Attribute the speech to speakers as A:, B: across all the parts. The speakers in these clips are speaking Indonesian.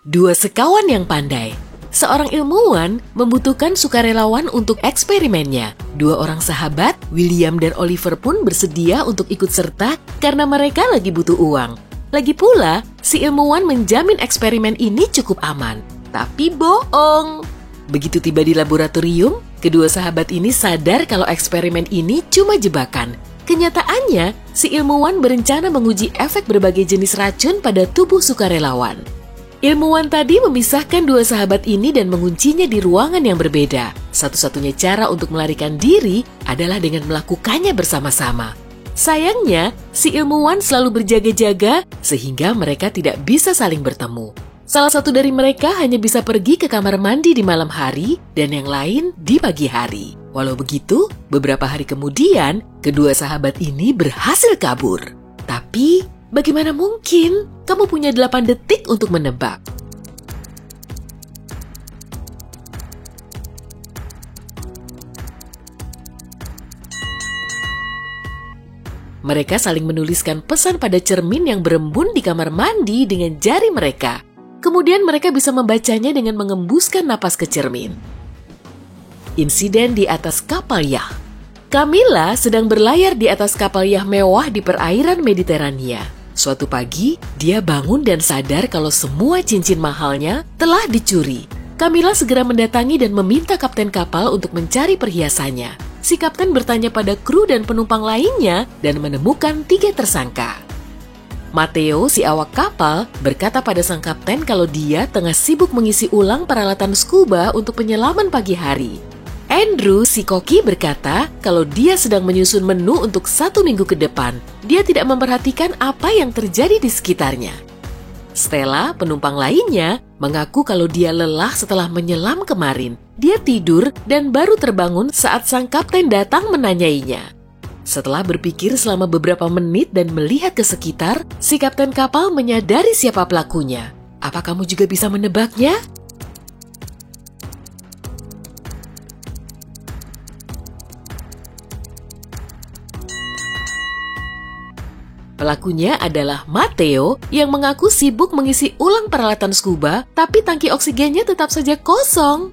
A: Dua sekawan yang pandai. Seorang ilmuwan membutuhkan sukarelawan untuk eksperimennya. Dua orang sahabat, William dan Oliver pun bersedia untuk ikut serta karena mereka lagi butuh uang. Lagi pula, si ilmuwan menjamin eksperimen ini cukup aman. Tapi bohong. Begitu tiba di laboratorium, kedua sahabat ini sadar kalau eksperimen ini cuma jebakan. Kenyataannya, si ilmuwan berencana menguji efek berbagai jenis racun pada tubuh sukarelawan. Ilmuwan tadi memisahkan dua sahabat ini dan menguncinya di ruangan yang berbeda. Satu-satunya cara untuk melarikan diri adalah dengan melakukannya bersama-sama. Sayangnya, si ilmuwan selalu berjaga-jaga sehingga mereka tidak bisa saling bertemu. Salah satu dari mereka hanya bisa pergi ke kamar mandi di malam hari dan yang lain di pagi hari. Walau begitu, beberapa hari kemudian, kedua sahabat ini berhasil kabur. Tapi, bagaimana mungkin? Kamu punya 8 detik untuk menebak. Mereka saling menuliskan pesan pada cermin yang berembun di kamar mandi dengan jari mereka. Kemudian mereka bisa membacanya dengan mengembuskan napas ke cermin. Insiden di atas kapal Yah. Camilla sedang berlayar di atas kapal Yah mewah di perairan Mediterania. Suatu pagi, dia bangun dan sadar kalau semua cincin mahalnya telah dicuri. Camilla segera mendatangi dan meminta kapten kapal untuk mencari perhiasannya. Si kapten bertanya pada kru dan penumpang lainnya dan menemukan 3 tersangka. Matteo, si awak kapal, berkata pada sang kapten kalau dia tengah sibuk mengisi ulang peralatan scuba untuk penyelaman pagi hari. Andrew, si koki, berkata kalau dia sedang menyusun menu untuk 1 minggu ke depan. Dia tidak memperhatikan apa yang terjadi di sekitarnya. Stella, penumpang lainnya, mengaku kalau dia lelah setelah menyelam kemarin. Dia tidur dan baru terbangun saat sang kapten datang menanyainya. Setelah berpikir selama beberapa menit dan melihat ke sekitar, si kapten kapal menyadari siapa pelakunya. Apa kamu juga bisa menebaknya? Pelakunya adalah Matteo yang mengaku sibuk mengisi ulang peralatan scuba, tapi tangki oksigennya tetap saja kosong.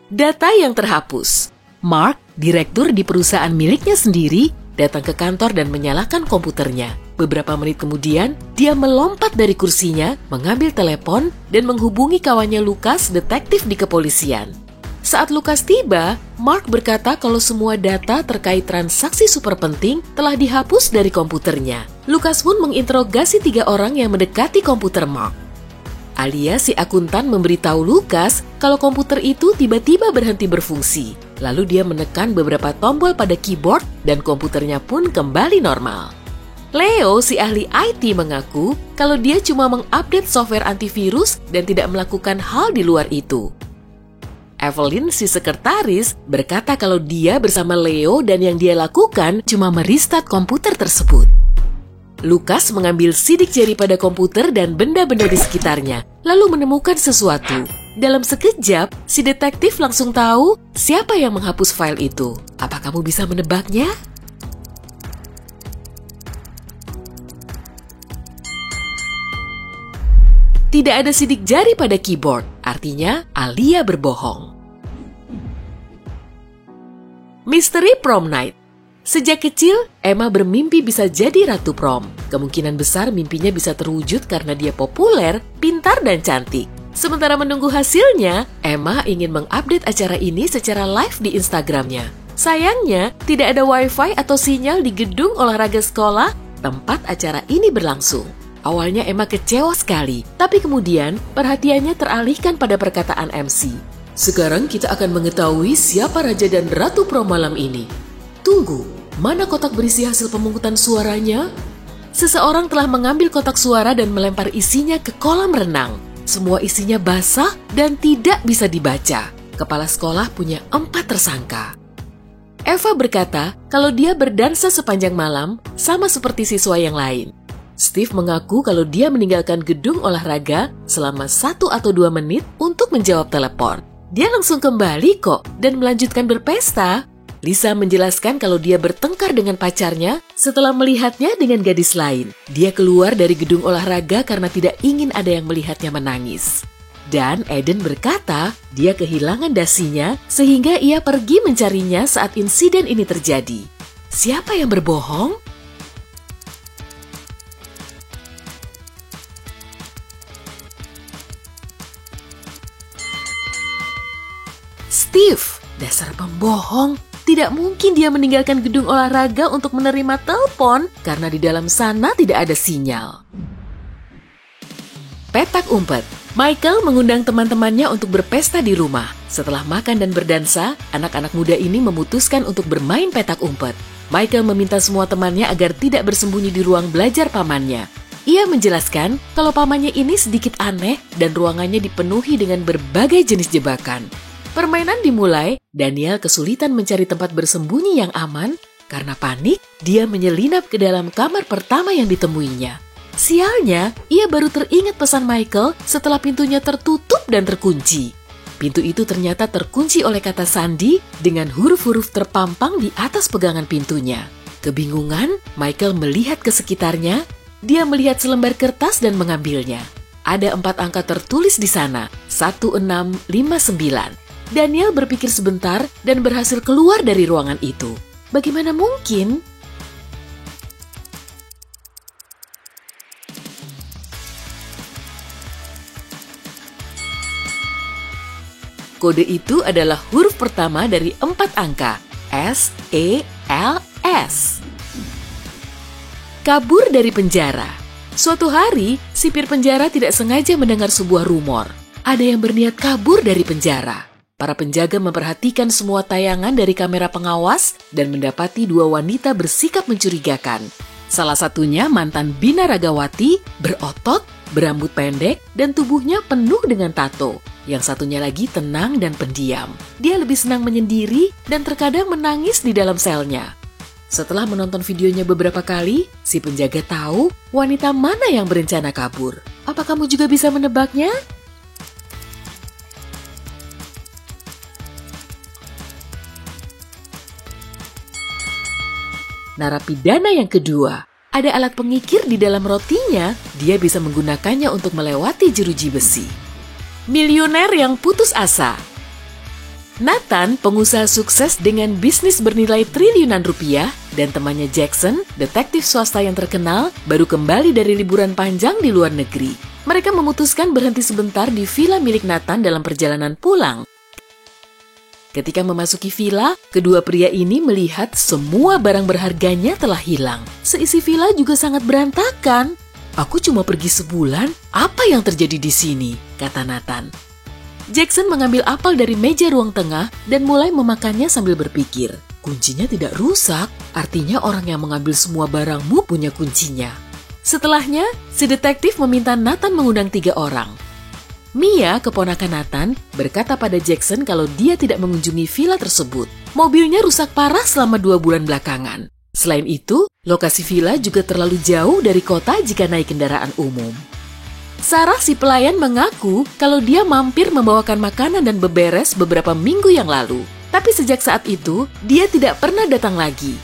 A: Data yang terhapus. Mark, direktur di perusahaan miliknya sendiri, datang ke kantor dan menyalakan komputernya. Beberapa menit kemudian, dia melompat dari kursinya, mengambil telepon, dan menghubungi kawannya Lucas, detektif di kepolisian. Saat Lucas tiba, Mark berkata kalau semua data terkait transaksi super penting telah dihapus dari komputernya. Lucas pun menginterogasi 3 orang yang mendekati komputer Mark. Alia, si akuntan, memberitahu Lucas kalau komputer itu tiba-tiba berhenti berfungsi. Lalu dia menekan beberapa tombol pada keyboard dan komputernya pun kembali normal. Leo, si ahli IT, mengaku kalau dia cuma mengupdate software antivirus dan tidak melakukan hal di luar itu. Evelyn, si sekretaris, berkata kalau dia bersama Leo dan yang dia lakukan cuma merestart komputer tersebut. Lucas mengambil sidik jari pada komputer dan benda-benda di sekitarnya, lalu menemukan sesuatu. Dalam sekejap, si detektif langsung tahu siapa yang menghapus file itu. Apa kamu bisa menebaknya? Tidak ada sidik jari pada keyboard, artinya Alia berbohong. Misteri Prom Night. Sejak kecil, Emma bermimpi bisa jadi ratu prom. Kemungkinan besar mimpinya bisa terwujud karena dia populer, pintar, dan cantik. Sementara menunggu hasilnya, Emma ingin mengupdate acara ini secara live di Instagramnya. Sayangnya, tidak ada wifi atau sinyal di gedung olahraga sekolah tempat acara ini berlangsung. Awalnya Emma kecewa sekali, tapi kemudian perhatiannya teralihkan pada perkataan MC. Sekarang kita akan mengetahui siapa raja dan ratu prom malam ini. Tunggu, mana kotak berisi hasil pemungutan suaranya? Seseorang telah mengambil kotak suara dan melempar isinya ke kolam renang. Semua isinya basah dan tidak bisa dibaca. Kepala sekolah punya 4 tersangka. Eva berkata kalau dia berdansa sepanjang malam sama seperti siswa yang lain. Steve mengaku kalau dia meninggalkan gedung olahraga selama 1 atau 2 menit untuk menjawab telepon. Dia langsung kembali kok dan melanjutkan berpesta. Lisa menjelaskan kalau dia bertengkar dengan pacarnya setelah melihatnya dengan gadis lain. Dia keluar dari gedung olahraga karena tidak ingin ada yang melihatnya menangis. Dan Eden berkata dia kehilangan dasinya sehingga ia pergi mencarinya saat insiden ini terjadi. Siapa yang berbohong? Steve, dasar pembohong. Tidak mungkin dia meninggalkan gedung olahraga untuk menerima telepon karena di dalam sana tidak ada sinyal. Petak umpet. Michael mengundang teman-temannya untuk berpesta di rumah. Setelah makan dan berdansa, anak-anak muda ini memutuskan untuk bermain petak umpet. Michael meminta semua temannya agar tidak bersembunyi di ruang belajar pamannya. Ia menjelaskan kalau pamannya ini sedikit aneh dan ruangannya dipenuhi dengan berbagai jenis jebakan. Permainan dimulai, Daniel kesulitan mencari tempat bersembunyi yang aman. Karena panik, dia menyelinap ke dalam kamar pertama yang ditemuinya. Sialnya, ia baru teringat pesan Michael setelah pintunya tertutup dan terkunci. Pintu itu ternyata terkunci oleh kata sandi dengan huruf-huruf terpampang di atas pegangan pintunya. Kebingungan, Michael melihat ke sekitarnya. Dia melihat selembar kertas dan mengambilnya. Ada 4 angka tertulis di sana, 1659. Daniel berpikir sebentar dan berhasil keluar dari ruangan itu. Bagaimana mungkin? Kode itu adalah huruf pertama dari 4 angka, S-E-L-S. Kabur dari penjara. Suatu hari, sipir penjara tidak sengaja mendengar sebuah rumor. Ada yang berniat kabur dari penjara. Para penjaga memperhatikan semua tayangan dari kamera pengawas dan mendapati 2 wanita bersikap mencurigakan. Salah satunya mantan Binaragawati, berotot, berambut pendek, dan tubuhnya penuh dengan tato. Yang satunya lagi tenang dan pendiam. Dia lebih senang menyendiri dan terkadang menangis di dalam selnya. Setelah menonton videonya beberapa kali, si penjaga tahu wanita mana yang berencana kabur. Apa kamu juga bisa menebaknya? Narapidana yang kedua, ada alat pengikir di dalam rotinya, dia bisa menggunakannya untuk melewati jeruji besi. Miliuner yang putus asa. Nathan, pengusaha sukses dengan bisnis bernilai triliunan rupiah, dan temannya Jackson, detektif swasta yang terkenal, baru kembali dari liburan panjang di luar negeri. Mereka memutuskan berhenti sebentar di villa milik Nathan dalam perjalanan pulang. Ketika memasuki villa, kedua pria ini melihat semua barang berharganya telah hilang. Seisi villa juga sangat berantakan. Aku cuma pergi sebulan, apa yang terjadi di sini? Kata Nathan. Jackson mengambil apel dari meja ruang tengah dan mulai memakannya sambil berpikir. Kuncinya tidak rusak, artinya orang yang mengambil semua barangmu punya kuncinya. Setelahnya, si detektif meminta Nathan mengundang 3 orang. Mia, keponakan Nathan, berkata pada Jackson kalau dia tidak mengunjungi villa tersebut. Mobilnya rusak parah selama 2 bulan belakangan. Selain itu, lokasi villa juga terlalu jauh dari kota jika naik kendaraan umum. Sarah, si pelayan, mengaku kalau dia mampir membawakan makanan dan beberes beberapa minggu yang lalu. Tapi sejak saat itu, dia tidak pernah datang lagi.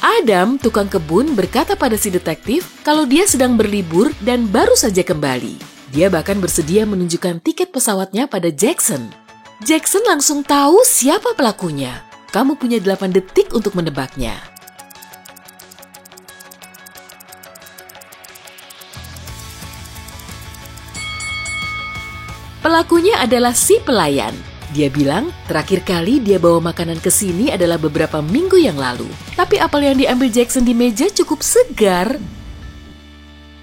A: Adam, tukang kebun, berkata pada si detektif kalau dia sedang berlibur dan baru saja kembali. Dia bahkan bersedia menunjukkan tiket pesawatnya pada Jackson. Jackson langsung tahu siapa pelakunya. Kamu punya 8 detik untuk menebaknya. Pelakunya adalah si pelayan. Dia bilang terakhir kali dia bawa makanan ke sini adalah beberapa minggu yang lalu. Tapi apel yang diambil Jackson di meja cukup segar.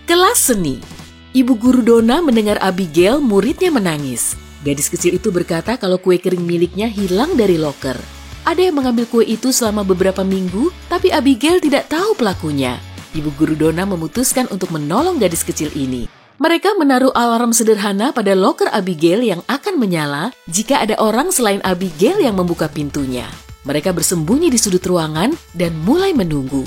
A: Kelas seni. Ibu guru Donna mendengar Abigail, muridnya, menangis. Gadis kecil itu berkata kalau kue kering miliknya hilang dari loker. Ada yang mengambil kue itu selama beberapa minggu, tapi Abigail tidak tahu pelakunya. Ibu guru Donna memutuskan untuk menolong gadis kecil ini. Mereka menaruh alarm sederhana pada loker Abigail yang akan menyala jika ada orang selain Abigail yang membuka pintunya. Mereka bersembunyi di sudut ruangan dan mulai menunggu.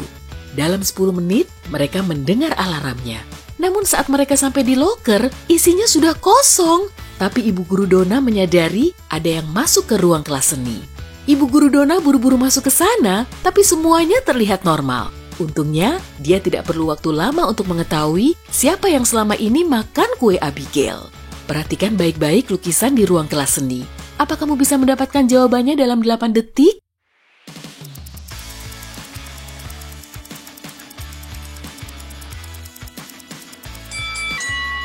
A: Dalam 10 menit, mereka mendengar alarmnya. Namun saat mereka sampai di loker, isinya sudah kosong. Tapi ibu guru Donna menyadari ada yang masuk ke ruang kelas seni. Ibu guru Donna buru-buru masuk ke sana, tapi semuanya terlihat normal. Untungnya, dia tidak perlu waktu lama untuk mengetahui siapa yang selama ini makan kue Abigail. Perhatikan baik-baik lukisan di ruang kelas seni. Apa kamu bisa mendapatkan jawabannya dalam 8 detik?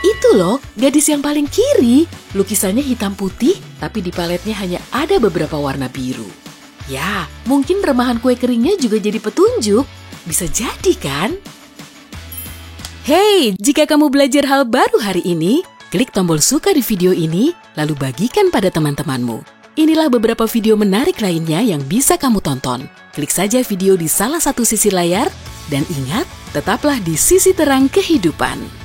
A: Itu loh, gadis yang paling kiri. Lukisannya hitam putih, tapi di paletnya hanya ada beberapa warna biru. Ya, mungkin remahan kue keringnya juga jadi petunjuk. Bisa jadi kan? Hey, jika kamu belajar hal baru hari ini, klik tombol suka di video ini, lalu bagikan pada teman-temanmu. Inilah beberapa video menarik lainnya yang bisa kamu tonton. Klik saja video di salah satu sisi layar, dan ingat, tetaplah di sisi terang kehidupan.